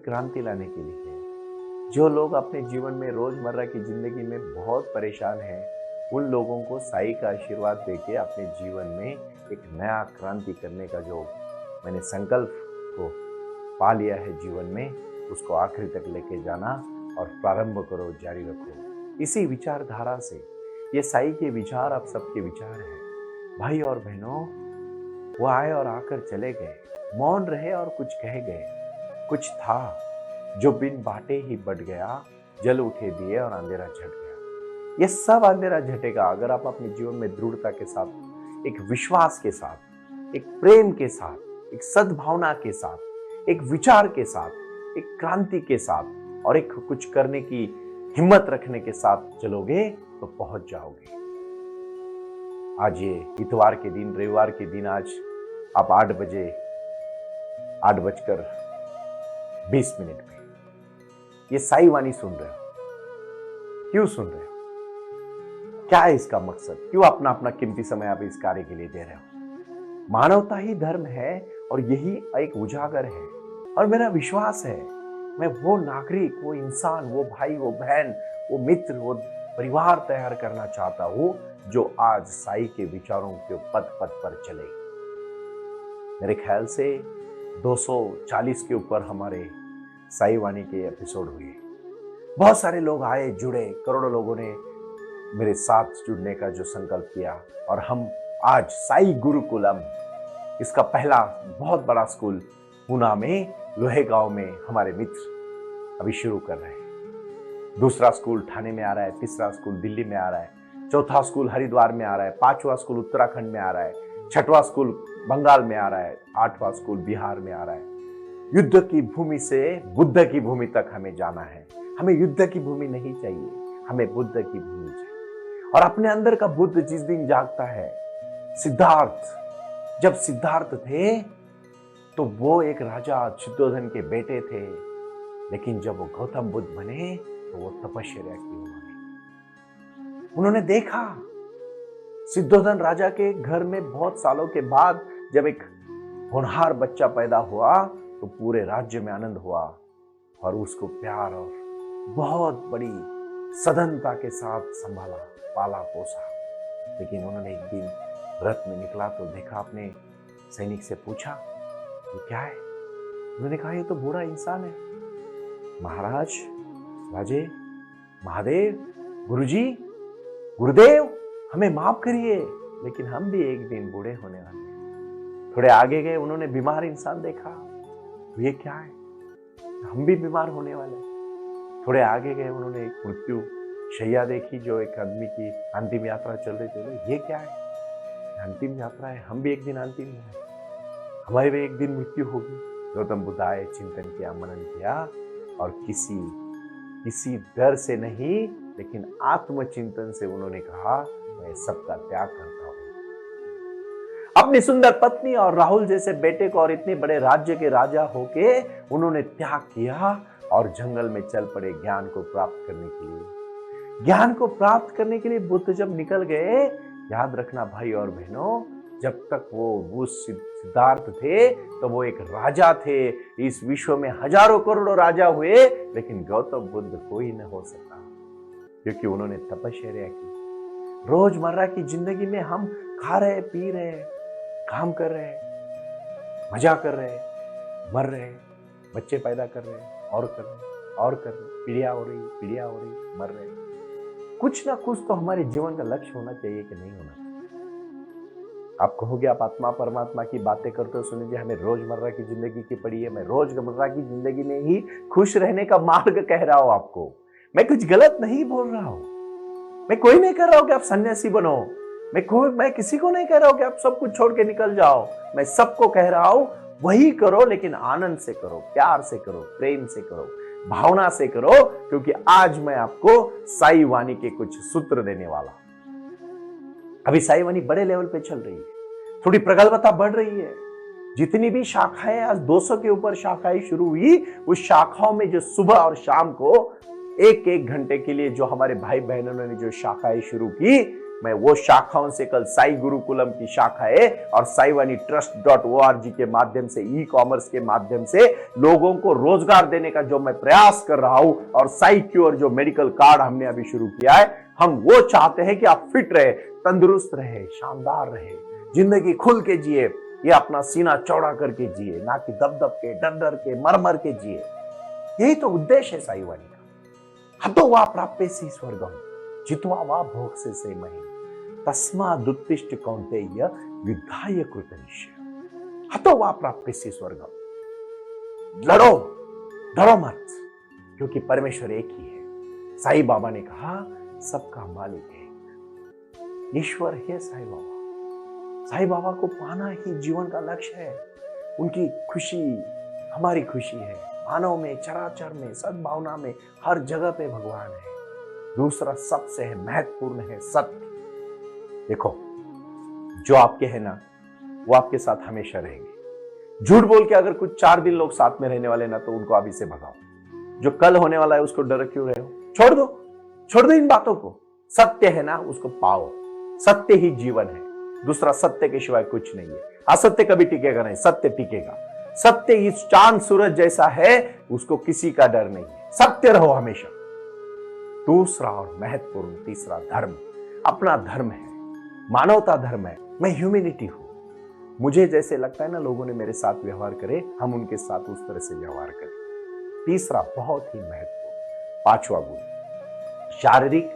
क्रांति लाने के लिए है। जो लोग अपने जीवन में रोजमर्रा की जिंदगी में बहुत परेशान हैं, उन लोगों को साई का आशीर्वाद देके अपने जीवन में एक नया क्रांति करने का जो मैंने संकल्प को पा लिया है जीवन में, उसको आखिरी तक लेके जाना और प्रारंभ करो, जारी रखो। इसी विचारधारा से ये साई के विचार आप सबके विचार हैं। भाई और बहनों, वो आए और आकर चले गए, मौन रहे और कुछ कह गए। कुछ था जो बिन बाटे ही बढ़ गया, जल उठे दिए और अंधेरा झट गया। ये सब अंधेरा झटेगा अगर आप अपने जीवन में दृढ़ता के साथ, एक विश्वास के साथ, एक प्रेम के साथ, एक सद्भावना के साथ, एक विचार के साथ, एक क्रांति के साथ और एक कुछ करने की हिम्मत रखने के साथ चलोगे तो पहुंच जाओगे। आज ये इतवार के दिन, रविवार के दिन, आज आप 8:20 पे ये साई वाणी सुन रहे हो। क्यों सुन रहे हो? क्या है इसका मकसद? क्यों अपना अपना कीमती समय आप इस कार्य के लिए दे रहे हो? मानवता ही धर्म है और यही एक उजागर है। और मेरा विश्वास है, मैं वो नागरिक, वो इंसान, वो भाई, वो बहन, वो मित्र, वो परिवार तैयार करना चाहता हूं जो आज साई के विचारों के पथ पर चले। मेरे ख्याल से 240 के ऊपर हमारे साई वाणी के एपिसोड हुए। बहुत सारे लोग आए, जुड़े, करोड़ों लोगों ने मेरे साथ जुड़ने का जो संकल्प किया और हम आज साई गुरुकुलम, इसका पहला बहुत बड़ा स्कूल पूना में लोहे गांव में हमारे मित्र अभी शुरू कर रहे हैं। दूसरा स्कूल ठाणे में आ रहा है, तीसरा स्कूल दिल्ली में आ रहा है, चौथा स्कूल हरिद्वार में आ रहा है, पांचवा स्कूल उत्तराखंड में आ रहा है, छठवां स्कूल बंगाल में आ रहा है, आठवां स्कूल बिहार में आ रहा है। युद्ध की भूमि से बुद्ध की भूमि तक हमें जाना है। हमें युद्ध की भूमि नहीं चाहिए, हमें बुद्ध की भूमि चाहिए। और अपने अंदर का बुद्ध जिस दिन जागता है, सिद्धार्थ, जब सिद्धार्थ थे तो वो एक राजा शुद्धोधन के बेटे थे, लेकिन जब वो गौतम बुद्ध बने तो वो तपस्या की उन्होंने देखा। सिद्धोधन राजा के घर में बहुत सालों के बाद जब एक होनहार बच्चा पैदा हुआ तो पूरे राज्य में आनंद हुआ और उसको प्यार और बहुत बड़ी सधनता के साथ संभाला, पाला पोसा। लेकिन उन्होंने एक दिन रथ में निकला तो देखा, अपने सैनिक से पूछा ये क्या है? उन्होंने कहा ये तो बूढ़ा इंसान है। महाराज, राजे, महादेव, गुरुजी, गुरुदेव, हमें माफ करिए, लेकिन हम भी एक दिन बूढ़े होने वाले हैं। थोड़े आगे गए, उन्होंने बीमार इंसान देखा, तो ये क्या है? हम भी बीमार होने वाले हैं। थोड़े आगे गए, उन्होंने एक मृत्यु शैया देखी जो एक आदमी की अंतिम यात्रा चल रही थी। ये क्या है? अंतिम यात्रा है, हम भी एक दिन अंतिम है, हमारी भी एक दिन मृत्यु होगी। गौतम बुद्ध आए, चिंतन किया, मनन किया और किसी डर से नहीं लेकिन आत्मचिंतन से उन्होंने कहा मैं सबका त्याग करता हूं। अपनी सुंदर पत्नी और राहुल जैसे बेटे को और इतने बड़े राज्य के राजा होके उन्होंने त्याग किया और जंगल में चल पड़े ज्ञान को प्राप्त करने के लिए। ज्ञान को प्राप्त करने के लिए बुद्ध जब निकल गए, याद रखना भाई और बहनों, जब तक वो सिद्धार्थ थे तो वो एक राजा थे। इस विश्व में हजारों करोड़ों राजा हुए, लेकिन गौतम बुद्ध कोई न हो सका, क्योंकि उन्होंने तपस्या की। रोजमर्रा की जिंदगी में हम खा रहे, पी रहे, काम कर रहे, मजा कर रहे, मर रहे, बच्चे पैदा कर रहे और कर रहे, पीढ़ियां हो रही, मर रहे। कुछ ना कुछ तो हमारे जीवन का लक्ष्य होना चाहिए कि नहीं होना चाहिए। आप कहोगे आप आत्मा परमात्मा की बातें करते हो, सुनिए, हमें रोजमर्रा की जिंदगी की पड़ी है। मैं रोजमर्रा की जिंदगी में ही खुश रहने का मार्ग कह रहा हूं आपको। मैं कुछ गलत नहीं बोल रहा हूं। मैं कोई नहीं कह रहा हूं कि आप सन्यासी बनो। मैं किसी को नहीं कह रहा हूं कि आप सब कुछ छोड़ के निकल जाओ। मैं सबको कह रहा हूं वही करो, लेकिन आनंद से करो, प्यार से करो, प्रेम से करो, भावना से करो, क्योंकि आज मैं आपको साई वाणी के कुछ सूत्र देने वाला। अभी साई वाणी बड़े लेवल पे चल रही है, थोड़ी प्रगल्भता बढ़ रही है। जितनी भी शाखाएं, आज 200 के ऊपर शाखाएं शुरू हुई, उस शाखाओं में जो सुबह और शाम को एक घंटे के लिए जो हमारे भाई बहनों ने जो शाखाएं शुरू की, मैं वो शाखाओं से कल साई गुरुकुलम की शाखा है और साईवानी trust.org के माध्यम से, ई कॉमर्स के माध्यम से लोगों को रोजगार देने का जो मैं प्रयास कर रहा हूं, और साई क्योर जो मेडिकल कार्ड हमने अभी शुरू किया है, हम वो चाहते हैं कि आप फिट रहे, तंदुरुस्त रहे, शानदार रहे, जिंदगी खुल के जिए, ये अपना सीना चौड़ा करके जिए, ना कि दब दब के, डर डर के, मर मर के जिए। यही तो उद्देश्य है साईवानी का। हतो वा प्राप्यसि स्वर्गम जित्वा वा भोक्ष्यसे से मही तस्मादुत्तिष्ठ कौन्तेय विद्धाय कृतनिश्चय। हतो वा प्राप्यसि स्वर्गम। लड़ो, डरो मत, क्योंकि परमेश्वर एक ही है। साईं बाबा ने कहा सबका मालिक है, ईश्वर है साईं बाबा। साईं बाबा को पाना ही जीवन का लक्ष्य है। उनकी खुशी हमारी खुशी है। मानव में, चराचर में, सद्भावना में, हर जगह पे भगवान है। दूसरा सबसे है महत्वपूर्ण है सत्य। देखो, जो आपके है ना, वो आपके साथ हमेशा रहेंगे। झूठ बोल के अगर कुछ 4 दिन लोग साथ में रहने वाले ना, तो उनको अभी से भगाओ। जो कल होने वाला है उसको डर क्यों रहे हो? छोड़ दो इन बातों को। सत्य है ना, उसको पाओ। सत्य ही जीवन है, दूसरा सत्य के सिवाय कुछ नहीं है। असत्य कभी टिकेगा नहीं, सत्य टिकेगा। सत्य इस चांद सूरज जैसा है, उसको किसी का डर नहीं है। सत्य रहो हमेशा। दूसरा और महत्वपूर्ण तीसरा धर्म, अपना धर्म है, मानवता धर्म है। मैं ह्यूमैनिटी हूं। मुझे जैसे लगता है ना लोगों ने मेरे साथ व्यवहार करे, हम उनके साथ उस तरह से व्यवहार करें। तीसरा बहुत ही महत्वपूर्ण, पांचवा गुण, शारीरिक,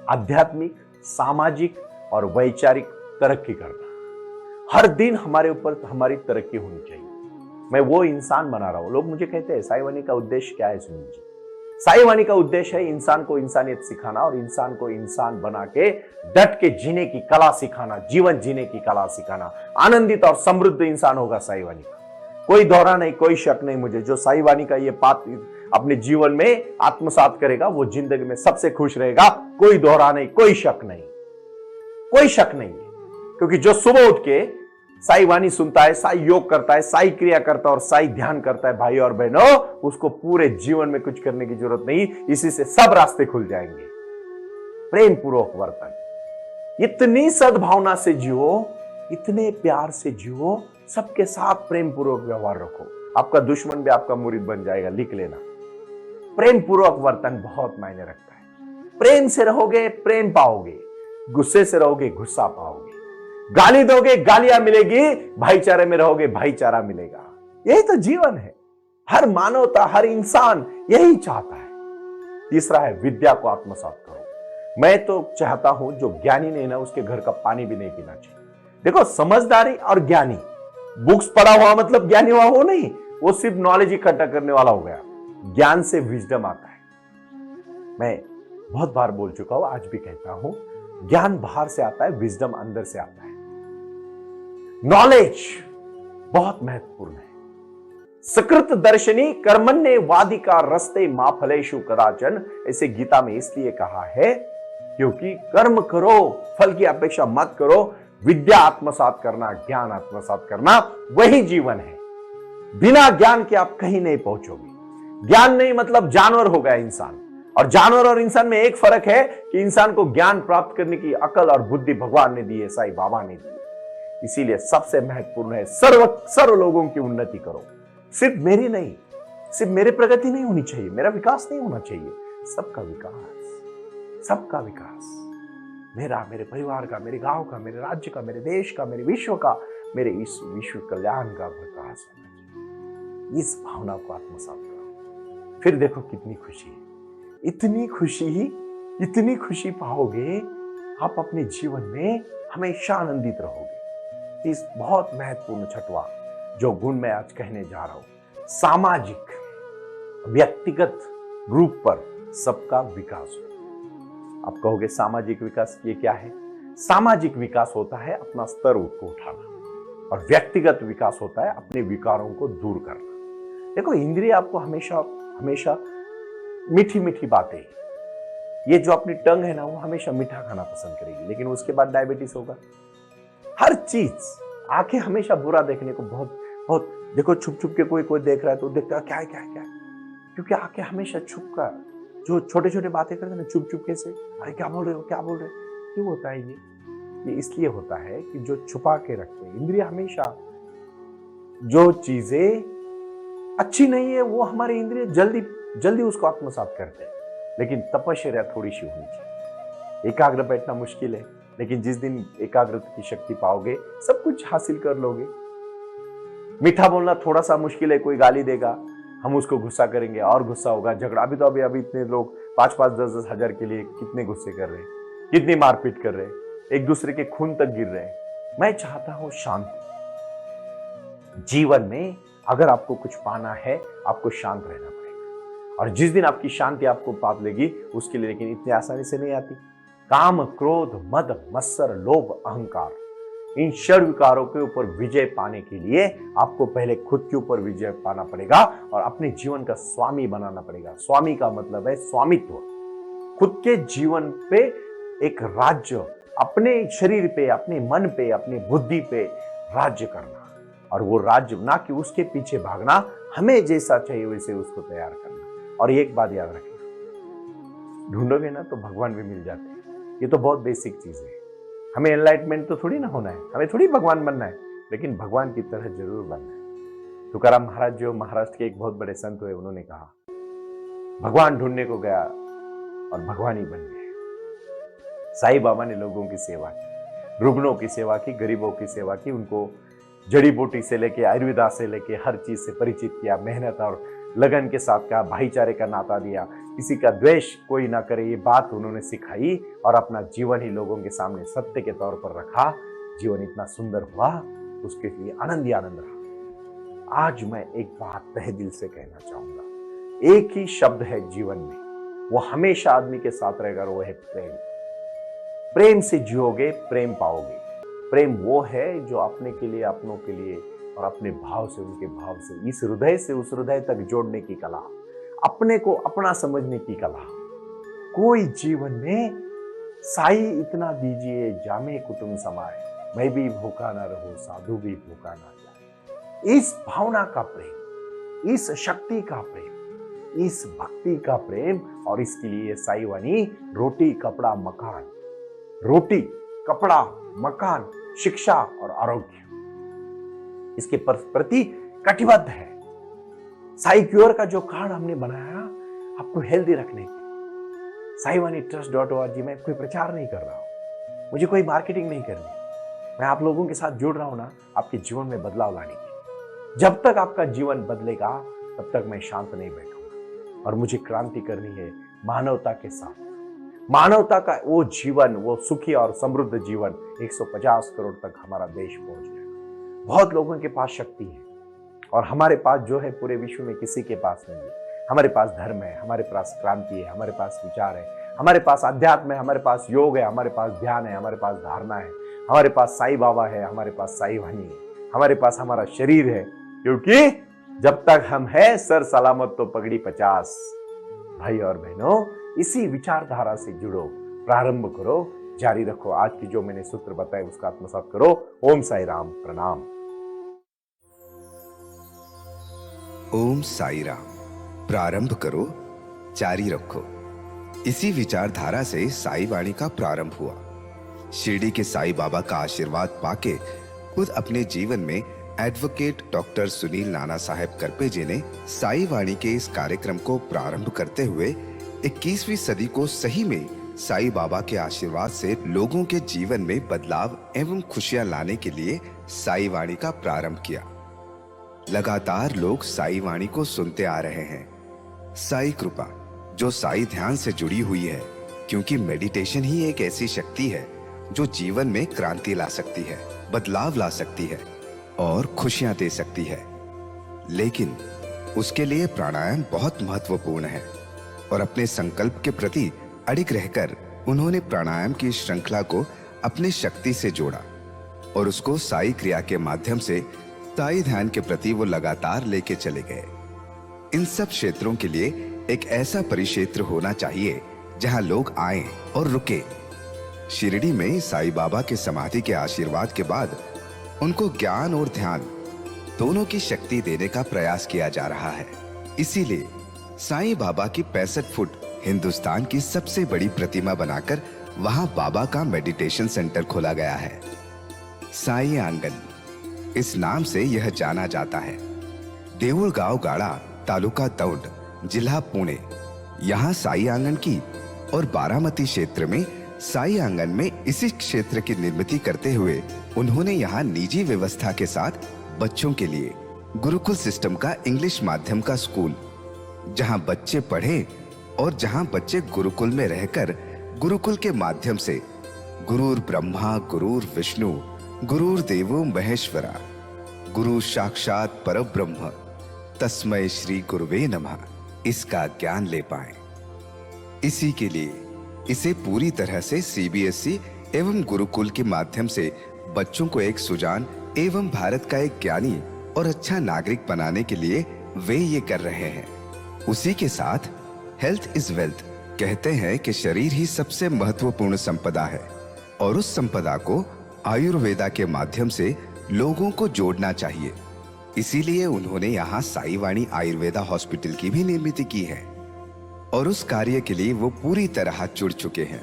आध्यात्मिक, सामाजिक और वैचारिक तरक्की करना। हर दिन हमारे ऊपर हमारी तरक्की होनी चाहिए। मैं वो इंसान बना रहा हूं। लोग मुझे कहते हैं साईवानी का उद्देश्य क्या है? सुनील जी, साईवानी का उद्देश्य है इंसान को इंसानियत सिखाना और इंसान को इंसान बना के डट के जीने की कला सिखाना, जीवन जीने की कला सिखाना। आनंदित और समृद्ध इंसान होगा साईवानी का, कोई दोहरा नहीं, कोई शक नहीं। मुझे जो साईवानी का ये बात अपने जीवन में आत्मसात करेगा, वो जिंदगी में सबसे खुश रहेगा। कोई दोहरा नहीं, कोई शक नहीं, कोई शक नहीं है। क्योंकि जो सुबह उठ के साई वाणी सुनता है, साई योग करता है, साई क्रिया करता है और साई ध्यान करता है, भाई और बहनों, उसको पूरे जीवन में कुछ करने की जरूरत नहीं। इसी से सब रास्ते खुल जाएंगे। प्रेम पूर्वक वर्तन, इतनी सद्भावना से जियो, इतने प्यार से जियो, सबके साथ प्रेम पूर्वक व्यवहार रखो। आपका दुश्मन भी आपका मुरीद बन जाएगा, लिख लेना। प्रेम पूर्वक वर्तन बहुत मायने रखता है। प्रेम से रहोगे, प्रेम पाओगे। गुस्से से रहोगे, गुस्सा पाओगे। गाली दोगे, गालियां मिलेगी। भाईचारे में रहोगे, भाईचारा मिलेगा। यही तो जीवन है। हर मानवता, हर इंसान यही चाहता है। तीसरा है विद्या को आत्मसात करो। मैं तो चाहता हूं जो ज्ञानी नहीं ना, उसके घर का पानी भी नहीं पीना चाहिए। देखो, समझदारी और ज्ञानी, बुक्स पढ़ा हुआ मतलब ज्ञानी हुआ वो नहीं, वो सिर्फ नॉलेज इकट्ठा करने वाला हो गया। ज्ञान से विजडम आता है। मैं बहुत बार बोल चुका हूं, आज भी कहता हूं, ज्ञान बाहर से आता है, विजडम अंदर से आता है। नॉलेज बहुत महत्वपूर्ण है। सकृत दर्शनी कर्मण्ये वादिका रस्ते मा फलेषु कदाचन, ऐसे गीता में इसलिए कहा है क्योंकि कर्म करो, फल की अपेक्षा मत करो। विद्या आत्मसात करना, ज्ञान आत्मसात करना, वही जीवन है। बिना ज्ञान के आप कहीं नहीं पहुंचोगे। ज्ञान नहीं मतलब जानवर हो गया इंसान। और जानवर और इंसान में एक फर्क है कि इंसान को ज्ञान प्राप्त करने की अकल और बुद्धि भगवान ने दी है, साईं बाबा ने दी है। इसीलिए सबसे महत्वपूर्ण है सर्व लोगों की उन्नति करो। सिर्फ मेरी नहीं, सिर्फ मेरे प्रगति नहीं होनी चाहिए, मेरा विकास नहीं होना चाहिए, सबका विकास, सबका विकास। मेरा, मेरे परिवार का, मेरे गांव का, मेरे राज्य का, मेरे देश का, मेरे विश्व का, मेरे इस विश्व कल्याण का विकास होना चाहिए। इस भावना को आत्मसात करो, फिर देखो कितनी खुशी है। इतनी खुशी पाओगे, आप अपने जीवन में हमेशा आनंदित रहोगे। इस बहुत महत्वपूर्ण छठवां जो गुण मैं आज कहने जा रहा हूं, सामाजिक, व्यक्तिगत रूप पर सबका विकास हो। आप कहोगे सामाजिक विकास ये क्या है? सामाजिक विकास होता है अपना स्तर को उठाना, और व्यक्तिगत विकास होता है अपने विकारों को दूर करना। देखो, इंद्रिय आपको हमेशा मीठी मीठी बातें, ये जो अपनी टंग है ना, वो हमेशा मीठा खाना पसंद करेगी, लेकिन उसके बाद डायबिटीज होगा। हर चीज, आंखें हमेशा बुरा देखने को बहुत देखो, छुप छुप के कोई देख रहा है तो देखता है क्या है, क्योंकि आंखें हमेशा छुप कर जो छोटे छोटे बातें करते हैं ना, चुप चुप के से, अरे क्या बोल रहे हो, क्यों होता है ये इसलिए होता है कि जो छुपा के रखते हैं इंद्रिय, हमेशा जो चीजें अच्छी नहीं है वो हमारे इंद्रिय जल्दी जल्दी उसको आत्मसात करते हैं। लेकिन तपश्चर्या थोड़ी सी होनी चाहिए। एकाग्र बैठना मुश्किल है, लेकिन जिस दिन एकाग्रता की शक्ति पाओगे सब कुछ हासिल कर लोगे। मीठा बोलना थोड़ा सा मुश्किल है, कोई गाली देगा हम उसको गुस्सा करेंगे और गुस्सा होगा, झगड़ा। अभी इतने लोग 5-5, 10-10 हजार के लिए कितने गुस्से कर रहे हैं, कितनी मारपीट कर रहे हैं, एक दूसरे के खून तक गिर रहे हैं। मैं चाहता हूं शांति। जीवन में अगर आपको कुछ पाना है आपको शांत रहना पड़ेगा, और जिस दिन आपकी शांति आपको पाप लेगी उसके लिए, लेकिन इतनी आसानी से नहीं आती। काम, क्रोध, मद, मत्सर, लोभ, अहंकार, इन षड विकारों के ऊपर विजय पाने के लिए आपको पहले खुद के ऊपर विजय पाना पड़ेगा और अपने जीवन का स्वामी बनाना पड़ेगा। स्वामी का मतलब है स्वामित्व, खुद के जीवन पे एक राज्य, अपने शरीर पे, अपने मन पे, अपनी बुद्धि पे राज्य करना। और वो राज्य ना कि उसके पीछे भागना, हमें जैसा चाहिए वैसे उसको तैयार करना। और एक बात याद रखना, ढूंढोगे ना तो भगवान भी मिल जाते हैं। ये तो बहुत बेसिक चीज है। हमें एनलाइटमेंट तो थोड़ी ना होना है, हमें थोड़ी भगवान बनना है, लेकिन भगवान की तरह जरूर बनना है। तुकाराम महाराज जो महाराष्ट्र के एक बहुत बड़े संत हुए, उन्होंने कहा भगवान ढूंढने को गया और भगवान ही बन गए। साईं बाबा ने लोगों की सेवा की, रुग्णों की सेवा की, गरीबों की सेवा की, उनको जड़ी बूटी से लेके आयुर्वेदा से लेके हर चीज से परिचित किया, मेहनत और लगन के साथ का भाईचारे का नाता दिया, किसी का द्वेष कोई ना करे ये बात उन्होंने सिखाई, और अपना जीवन ही लोगों के सामने सत्य के तौर पर रखा। जीवन इतना सुंदर हुआ, उसके लिए आनंद ही आनंद रहा। आज मैं एक बात तहे दिल से कहना चाहूंगा, एक ही शब्द है जीवन में, वो हमेशा आदमी के साथ रहेगा, वो है प्रेम। प्रेम से जियोगे प्रेम पाओगे। प्रेम वो है जो अपने के लिए, अपनों के लिए और अपने भाव से उनके भाव से, इस हृदय से उस हृदय तक जोड़ने की कला, अपने को अपना समझने की कला। कोई जीवन में साई इतना दीजिए जामे कुटुंब समाए, मैं भी भूखा ना रहूं साधु भी भूखा ना जाए। इस भावना का प्रेम, इस शक्ति का प्रेम, इस भक्ति का प्रेम, और इसके लिए साई वाणी रोटी कपड़ा मकान, रोटी कपड़ा मकान, शिक्षा और आरोग्य, इसके प्रति कटिबद्ध है। साई क्योर का जो कार्ड हमने बनाया आपको हेल्दी रखने के, saiwanitrust.org में कोई प्रचार नहीं कर रहा हूं, मुझे कोई मार्केटिंग नहीं करनी, मैं आप लोगों के साथ जुड़ रहा हूं ना आपके जीवन में बदलाव लाने की। जब तक आपका जीवन बदलेगा तब तक मैं शांत नहीं बैठूंगा, और मुझे क्रांति करनी है मानवता के साथ। मानवता का वो जीवन, वो सुखी और समृद्ध जीवन 150 करोड़ तक हमारा देश पहुंच जाएगा। बहुत लोगों के पास शक्ति है, और हमारे पास जो है पूरे विश्व में किसी के पास नहीं है। हमारे पास धर्म है, हमारे पास क्रांति है, हमारे पास विचार है, हमारे पास अध्यात्म है, हमारे पास योग है, हमारे पास ध्यान है, हमारे पास धारणा है, हमारे पास साईं बाबा है, हमारे पास साई वाणी है, हमारे पास हमारा शरीर है। क्योंकि जब तक हम है सर सलामत तो पगड़ी 50। भाई और बहनों, इसी विचारधारा से जुड़ो, प्रारंभ करो, जारी रखो। आज की जो मैंने सूत्र बताए उसका आत्मसात करो। ओम साई राम, प्रणाम। ओम साई राम, प्रारंभ करो, जारी रखो। इसी विचारधारा से साई वाणी का प्रारंभ हुआ। शिरडी के साई बाबा का आशीर्वाद पाके खुद अपने जीवन में एडवोकेट डॉक्टर सुनील नाना साहेब करपे जी ने साई वाणी के इस कार्यक्रम को प्रारंभ करते हुए 21वीं सदी को सही में साई बाबा के आशीर्वाद से लोगों के जीवन में बदलाव एवं खुशियां लाने के लिए साई वाणी का प्रारंभ किया। लगातार लोग साई वाणी को सुनते आ रहे हैं। साई कृपा जो साई ध्यान से जुड़ी हुई है, क्योंकि मेडिटेशन ही एक ऐसी शक्ति है जो जीवन में क्रांति ला सकती है, बदलाव ला सकती है और खुशियां दे सकती है। लेकिन उसके लिए प्राणायाम बहुत महत्वपूर्ण है, और अपने संकल्प के प्रति अडिग रहकर उन्होंने प्राणायाम की श्रृंखला को अपने शक्ति से जोड़ा, और उसको साई क्रिया के माध्यम से साई ध्यान के प्रति वो लगातार लेके चले गए। इन सब क्षेत्रों के लिए एक ऐसा परिक्षेत्र होना चाहिए जहां लोग आए और रुके। शिरडी में साई बाबा के समाधि के आशीर्वाद के बाद उनको ज्ञान और ध्यान दोनों की शक्ति देने का प्रयास किया जा रहा है। इसीलिए साईं बाबा की 65 फुट हिंदुस्तान की सबसे बड़ी प्रतिमा बनाकर वहां बाबा का मेडिटेशन सेंटर खोला गया है। साई आंगन इस नाम से यह जाना जाता है। देऊळगाव गाड़ा, तालुका दौंड, जिला पुणे, यहाँ साई आंगन की और बारामती क्षेत्र में साई आंगन में इसी क्षेत्र की निर्मित करते हुए उन्होंने यहाँ निजी व्यवस्था के साथ बच्चों के लिए गुरुकुल सिस्टम का इंग्लिश माध्यम का स्कूल, जहाँ बच्चे पढ़े और जहाँ बच्चे गुरुकुल में रहकर गुरुकुल के माध्यम से गुरुर ब्रह्मा गुरुर विष्णु गुरुर देवो महेश्वरा गुरु साक्षात परब्रह्म तस्मै श्री गुरुवे नमः इसका ज्ञान ले पाएं। इसी के लिए इसे पूरी तरह से सीबीएसई एवं गुरुकुल के माध्यम से बच्चों को एक सुजान एवं भारत का एक ज्ञानी और अच्छा नागरिक बनाने के लिए वे ये कर रहे हैं। उसी के साथ हेल्थ इज वेल्थ कहते हैं कि शरीर ही सबसे महत्वपूर्ण संपदा है और उस संपदा को आयुर्वेदा के माध्यम से लोगों को जोड़ना चाहिए। इसीलिए उन्होंने यहाँ साई वाणी आयुर्वेदा हॉस्पिटल की भी निर्मित की है और उस कार्य के लिए वो पूरी तरह जुड़ चुके हैं।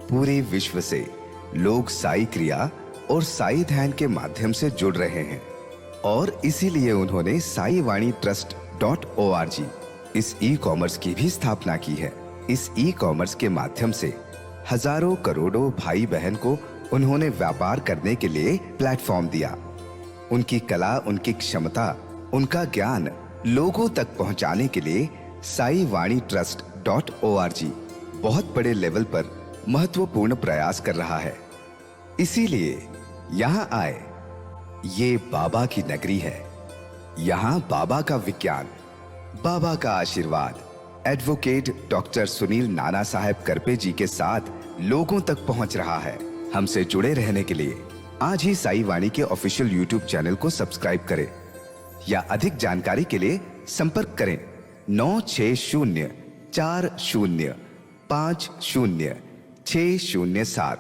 पूरे विश्व से लोग साई क्रिया और साई ध्यान के माध्यम से जुड़ रहे हैं और इसीलिए उन्होंने साई वाणी trust.org इस ई कॉमर्स की भी स्थापना की है। इस ई कॉमर्स के माध्यम से हजारों करोड़ों भाई बहन को उन्होंने व्यापार करने के लिए प्लेटफॉर्म दिया। उनकी कला, उनकी क्षमता, उनका ज्ञान लोगों तक पहुंचाने के लिए साई वाणी trust.org बहुत बड़े लेवल पर महत्वपूर्ण प्रयास कर रहा है। इसीलिए यहाँ आए। ये बाबा की नगरी है। यहाँ बाबा का विज्ञान, बाबा का आशीर्वाद एडवोकेट डॉक्टर सुनील नाना साहब करपे जी के साथ लोगों तक पहुंच रहा है। हमसे जुड़े रहने के लिए आज ही साई वाणी के ऑफिशियल यूट्यूब चैनल को सब्सक्राइब करें या अधिक जानकारी के लिए संपर्क करें 9604050607।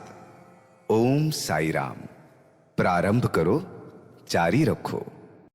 ओम साई राम। प्रारंभ करो, जारी रखो।